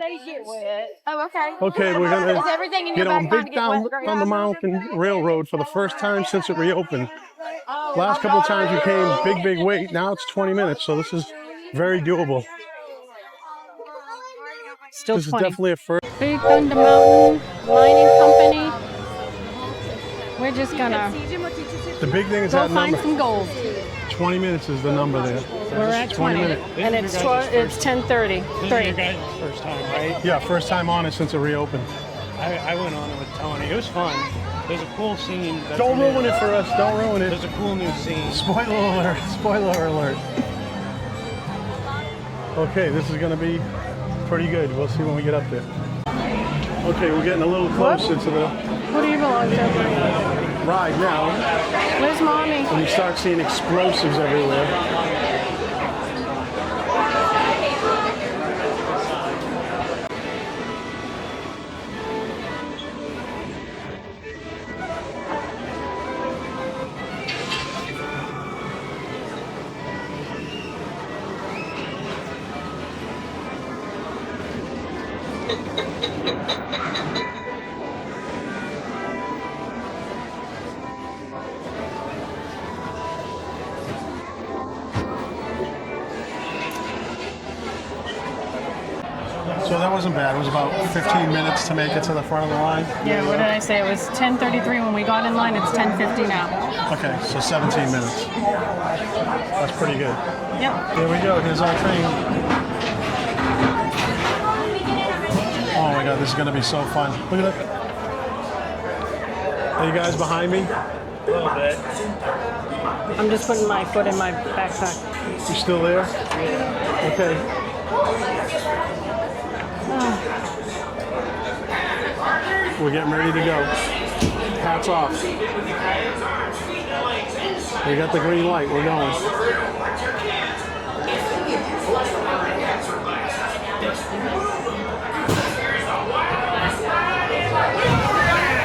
They get wet. Oh, okay. Okay, we're gonna Is everything in get your on background Big get wet? Down the Mountain Railroad for the first time since it reopened. Last couple of times we came, big wait. Now it's 20 minutes, so this is very doable. Still This is 20. definitely a first. Big Thunder Mountain Mining Company. We're just gonna The big thing is go that find number. some gold. 20 minutes is the number there. We're at 20, and it's 10:30. This is your guys' first time, right? Yeah, first time on it since it reopened. I went on it with Tony. It was fun. There's a cool scene. Don't ruin it for us. Don't ruin it. There's a cool new scene. Spoiler alert. Spoiler alert. Okay, this is going to be pretty good. We'll see when we get up there. Okay, we're getting a little closer to the Who do you belong to? ride now. Where's Mommy? And you start seeing explosives everywhere. So that wasn't bad. It was about 15 minutes to make it to the front of the line. Yeah, what did I say? It was 10:33 when we got in line. It's 10:50 now. Okay, so 17 minutes. That's pretty good. Yep. Here we go. Here's our train. Oh my God, this is going to be so fun. Look at that. Are you guys behind me? A little bit. I'm just putting my foot in my backpack. You still there? Yeah. Okay. We're getting ready to go. Hats off. We got the green light. We're going.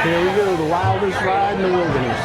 Here we go. The wildest ride in the wilderness.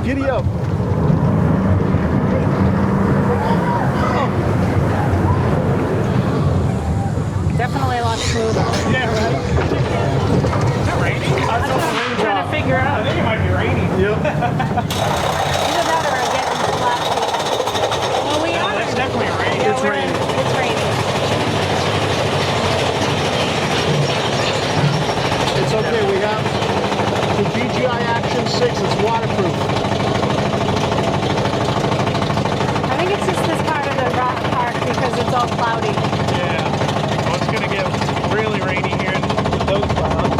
Giddy up. Definitely a lot smoother. Yeah, right? Is it raining? I'm trying to figure out. I think it might be raining. Yep. Either that or getting flat. Well, we are. It's definitely raining. It's raining. It's raining. It's okay. We have the DJI Action 6. It's waterproof. I think it's just this part of the rock park because it's all cloudy. Yeah. Well, it's going to get really rainy here in those clouds.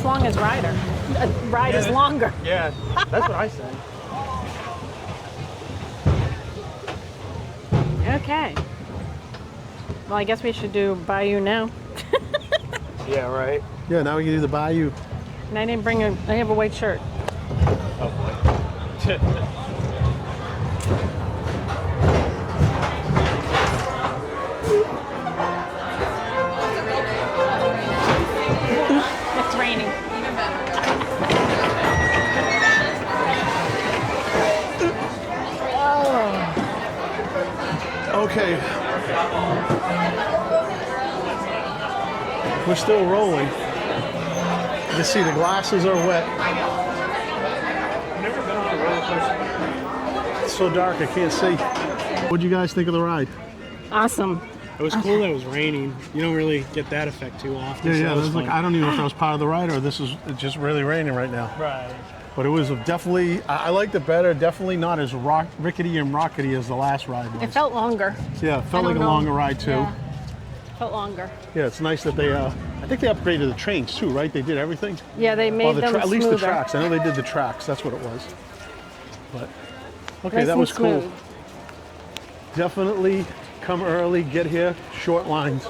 as long as rider. Ride is longer. Yeah, that's what I said. Okay. Well, I guess we should do Bayou now. Yeah, right. Yeah, now we can do the bayou. And I didn't bring I have a white shirt. Oh boy. It's raining. Okay. We're still rolling. You can see the glasses are wet. I've never been on a roller coaster. It's so dark I can't see. What'd you guys think of the ride? Awesome. It was cool that it was raining. You don't really get that effect too often. Yeah, so yeah. that This was is like, fun. I don't even know if that was part of the ride or this is it's just really raining right now. Right. But it was definitely, I liked it better. Definitely not as rickety and rockety as the last ride was. It felt longer. Yeah, it felt I like a don't know. longer ride too. Yeah. Felt longer. Yeah, it's nice that they, I think they upgraded the trains too, right? They did everything? Yeah, they made Well, them at least the smoother. tracks. I know they did the tracks. That's what it was. But, okay, Nice that and was cool. smooth. Definitely come early, get here, short lines.